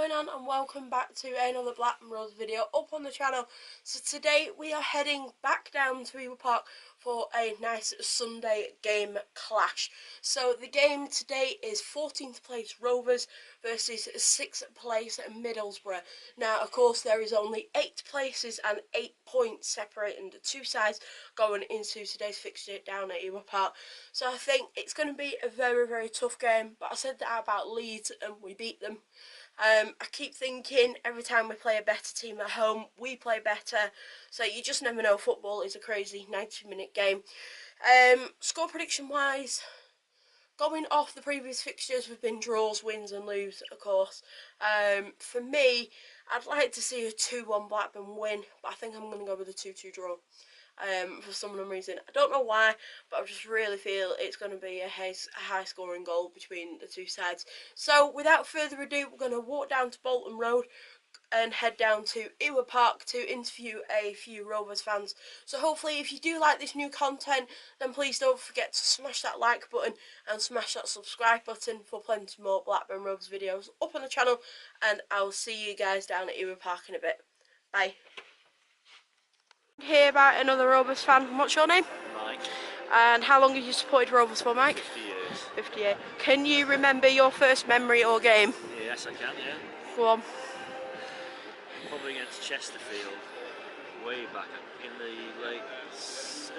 going on, and welcome back to another Blackburn video up on the channel. So today we are heading back down to Ewood Park for a nice Sunday game clash. So the game today is 14th place Rovers versus 6th place Middlesbrough. Now of course there is only 8 places and 8 points separating the two sides going into today's fixture down at Ewood Park. So I think it's going to be a very tough game, but I said that about Leeds and we beat them. I keep thinking every time we play a better team at home, we play better. So you just never know. Football is a crazy 90-minute game. Score prediction wise, going off the previous fixtures, we've been draws, wins and lose, of course. For me, I'd like to see a 2-1 Blackburn win, but I think I'm going to go with a 2-2 draw. For some reason, I don't know why, but I just really feel it's going to be a high scoring goal between the two sides. So without further ado, we're going to walk down to Bolton Road and head down to Ewood Park to interview a few Rovers fans. So hopefully if you do like this new content, then please don't forget to smash that like button and smash that subscribe button for plenty more Blackburn Rovers videos up on the channel, and I'll see you guys down at Ewood Park in a bit. Bye. Here about another Rovers fan. What's your name? Mike. And how long have you supported Rovers for, Mike? 50 years. 50 years. Can you remember your first memory or game? Yes, I can, yeah. Go on. Probably against Chesterfield, way back in the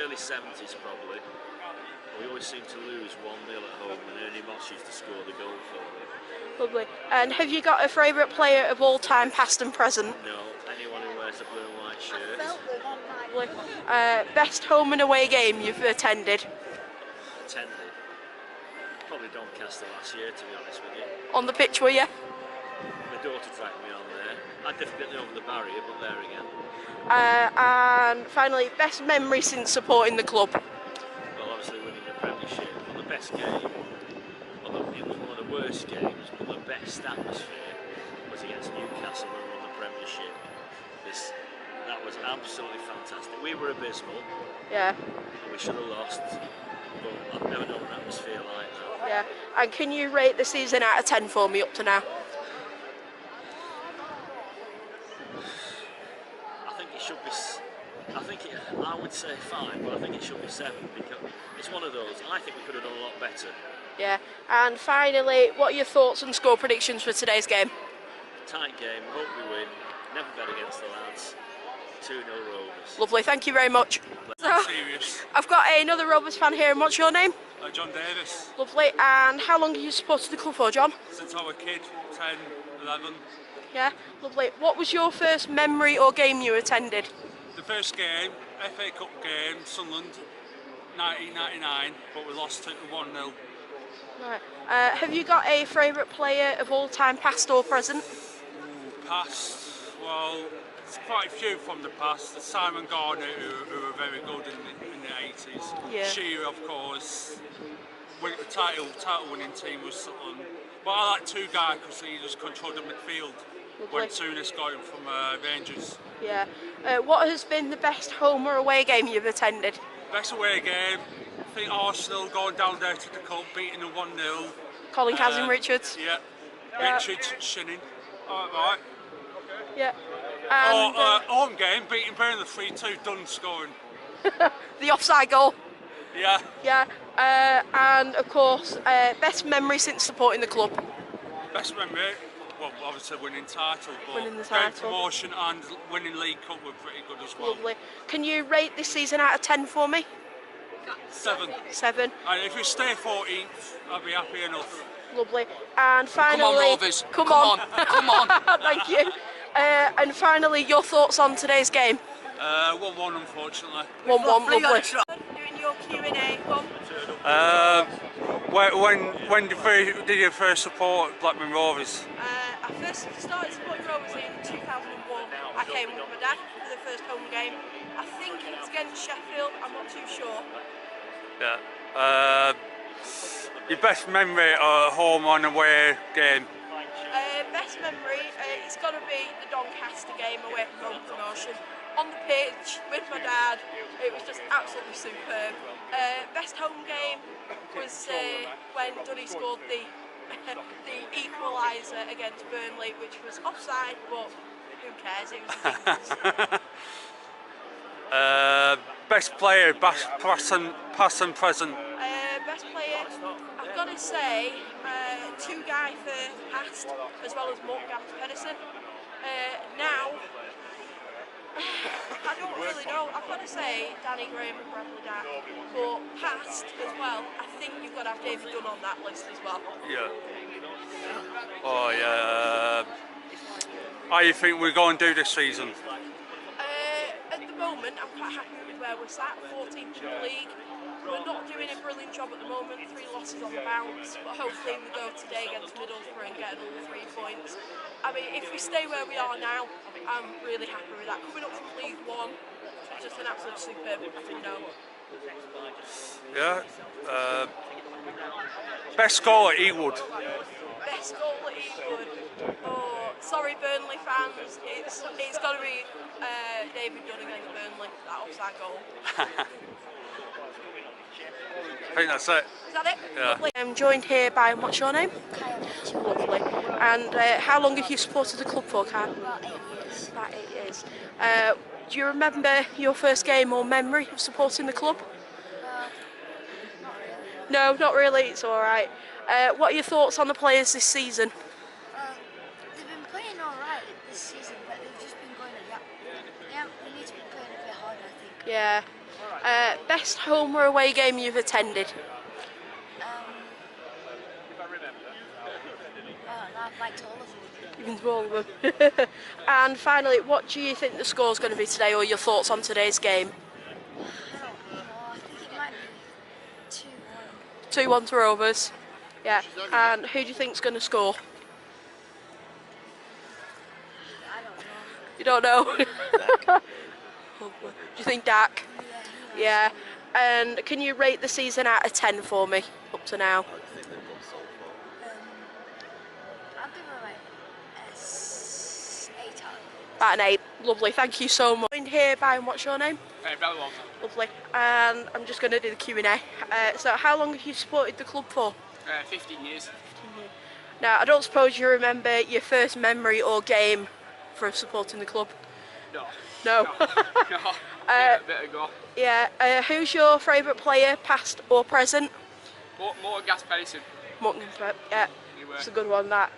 early 70s probably. We always seemed to lose 1-0 at home, and Ernie Moss used to score the goal for me. Lovely. And have you got a favourite player of all time, past and present? No, anyone who wears a blue and white shirt. Best home and away game you've attended? Probably Doncaster last year, to be honest with you. On the pitch, were you? My daughter dragged me on there. I had difficulty over the barrier, but there again. And finally, best memory since supporting the club? Well, obviously winning the Premiership. Well, the best game, although it was one of the worst games, but the best atmosphere was against Newcastle when we won the Premiership. That was absolutely fantastic. We were abysmal. Yeah. And we should have lost, but I've never known an atmosphere like that. Yeah. And can you rate the season out of 10 for me up to now? I would say 5, but I think it should be 7 because it's one of those. I think we could have done a lot better. Yeah. And finally, what are your thoughts and score predictions for today's game? Tight game. Hope we win. Never bet against the lads. 2-0 Rovers. Lovely. Thank you very much. Serious. I've got another Rovers fan here. And what's your name? John Davis. Lovely. And how long have you supported the club for, John? Since I was a kid, 10, 11. Yeah. Lovely. What was your first memory or game you attended? The first game, FA Cup game, Sunderland, 1999, but we lost to 1-0. Right. Have you got a favourite player of all time, past or present? Past, well, there's quite a few from the past. Simon Gardner, who were very good in the 80s. Yeah. Shearer, of course. The title winning team was Sutton. But I like two guys because he just controlled the midfield. Lovely. When Souness got him from Rangers. Yeah. What has been the best home or away game you've attended? Best away game, I think Arsenal going down there to the cup, beating them 1-0. Colin Kazim Richards? Yeah. Richards, Shinning. Right. Yeah. And, home game, beating Burnley 3-2, Dunn scoring. the offside goal? Yeah. Yeah. And of course, best memory since supporting the club? Best memory? Well, obviously winning title, but winning the title. Promotion and winning League Cup were pretty good as well. Lovely. Can you rate this season out of 10 for me? 7. 7. And if we stay 14th, I'll be happy enough. Lovely. And finally... Come on, Rovers. Come on. Come on. Thank you. And finally, your thoughts on today's game? 1-1, unfortunately. 1-1, lovely. Doing your Q&A, come on. When did you first support Blackburn Rovers? I first started supporting Rovers in 2001. I came with my dad for the first home game. I think it was against Sheffield, I'm not too sure. Yeah. Your best memory of home and away game? Best memory, it's got to be the Doncaster game away from home promotion. On the pitch with my dad, it was just absolutely superb. Best home game was when Dunny scored the the equaliser against Burnley, which was offside, but who cares? It was ridiculous. Best player, past and present. Best player, I've got to say, two guy for past, as well as Morgan Pedersen. Now, I don't really know. I've got to say Danny Graham and Bradley Dack, but past as well. I think you've got to have David Dunn on that list as well. Yeah. Oh yeah. How do you think we're going to do this season? At the moment, I'm quite happy with where we're sat, 14th in the league. We're not doing a brilliant job at the moment, 3 losses on the bounce, but hopefully we go today against Middlesbrough and get another 3 points. I mean, if we stay where we are now, I'm really happy with that. Coming up from League One, just an absolute superb, Yeah. Best goal at Ewood. Best goal at Ewood. Oh, sorry Burnley fans, it's got to be David Dunn against Burnley, that offside goal. I think that's it. Is that it? Yeah. Lovely. I'm joined here by, what's your name? Lovely. And how long have you supported the club for, Kyle? About 8 years. About 8 years. Do you remember your first game or memory of supporting the club? Not really. No, not really, it's alright. What are your thoughts on the players this season? They've been playing alright this season, but they've just been going a yeah, we need to be playing a bit harder, I think. Yeah. Best home or away game you've attended? I've liked all of them. You've been to all of them. And finally, what do you think the score's going to be today, or your thoughts on today's game? I don't know, I think it might be 2-1. 2-1 to Rovers. Yeah. And who do you think's going to score? I don't know. You don't know? Do you think Dak? Yeah. And can you rate the season out of 10 for me, up to now? I'll give it like 8 out of 10. About an 8. Lovely, thank you so much. Joined here by, what's your name? Blackburn. Lovely. And I'm just going to do the Q&A. So how long have you supported the club for? 15 years. Now, I don't suppose you remember your first memory or game for supporting the club? No. No? No. A bit ago. Yeah. Who's your favourite player, past or present? More gas Pedersen. Morgan, yeah. It's a good one, that.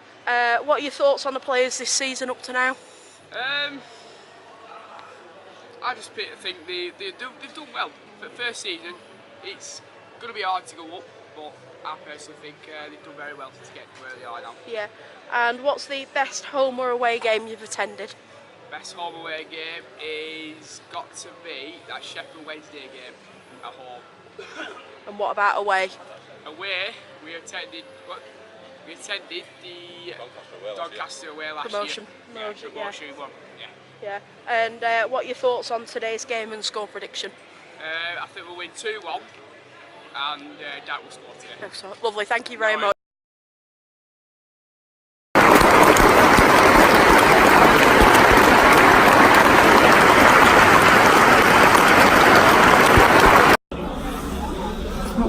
What are your thoughts on the players this season up to now? I just think they've done well. For the first season, it's going to be hard to go up, but I personally think they've done very well to get to where they are now. Yeah. And what's the best home or away game you've attended? Best home away game is got to be that Sheffield Wednesday game at home. And what about away? Away, we attended the Doncaster away last Promotion. year. Promotion, One. Yeah. And what are your thoughts on today's game and score prediction? I think we'll win 2-1 and Dak will score today. Excellent. Lovely, thank you very much.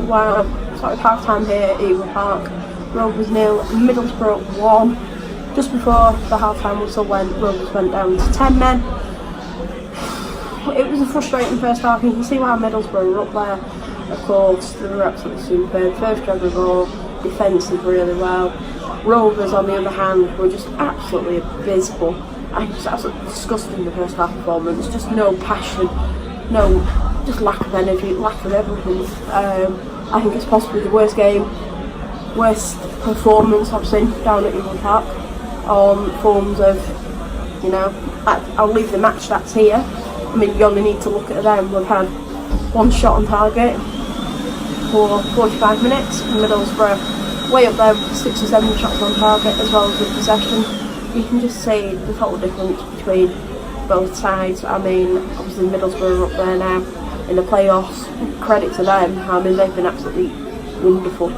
Wow, sort of half time here at Ewood Park. Rovers 0, Middlesbrough 1. Just before the half time whistle went, Rovers went down to 10 men. It was a frustrating first half. You can see why Middlesbrough were up there. Of course, they were absolutely superb. First ever goal, defensive really well. Rovers, on the other hand, were just absolutely abysmal. And just absolutely disgusting the first half performance. Just no passion, just lack of energy, lack of everything. I think it's possibly the worst performance I've seen down at Ewood Park on forms of, I'll leave the match stats here. I mean, you only need to look at them. We've had 1 shot on target for 45 minutes. Middlesbrough way up there with 6 or 7 shots on target as well as with possession. You can just see the total difference between both sides. I mean, obviously Middlesbrough are up there now in the playoffs. Credit to them. I mean, they've been absolutely wonderful.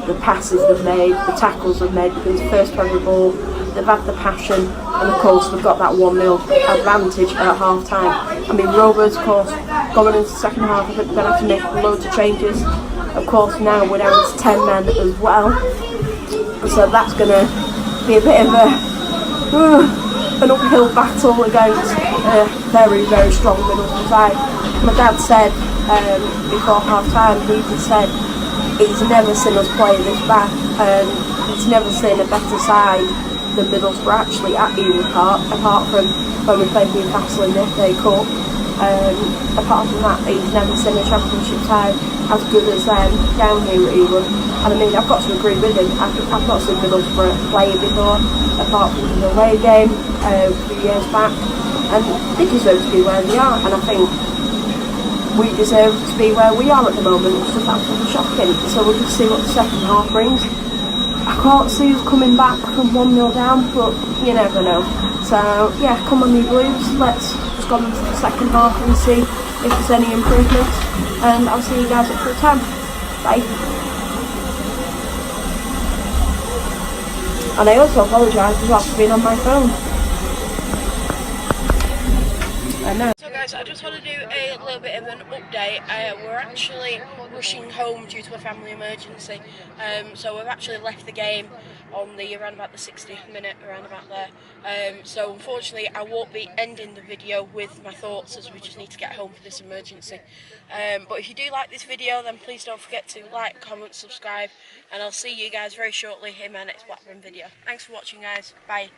The passes they've made, the tackles they've made, because first every ball, they've had the passion, and of course they've got that 1-0 advantage at half time. I mean, Rovers, of course, going into the second half, I think they're going to have to make loads of changes. Of course, now we're down to 10 men as well. so that's going to be a bit of an uphill battle against a very, very strong Middlesbrough side. My dad said before half time, he just said he's never seen us play this bad, and he's never seen a better side than Middlesbrough actually at Ewood Park, apart from when we played Newcastle in the FA Cup. Apart from that, he's never seen a championship side as good as them down here at Ewood. And I mean, I've got to agree with him. I've not seen Middlesbrough play before, apart from the away game a few years back, and they deserve to be where they are. And I think we deserve to be where we are at the moment. It's just absolutely shocking. So we'll just see what the second half brings. I can't see us coming back from 1-0 down, but you never know. So yeah, come on you Blues, let's just go into the second half and see if there's any improvements, and I'll see you guys at full time. Bye. And I also apologise as well for being on my phone. I know. So guys, I just want to do a little bit of an update. We're actually rushing home due to a family emergency. So we've actually left the game on around about the 60th minute, around about there. So unfortunately I won't be ending the video with my thoughts, as we just need to get home for this emergency. But if you do like this video, then please don't forget to like, comment, subscribe, and I'll see you guys very shortly in my next Blackburn video. Thanks for watching guys, bye.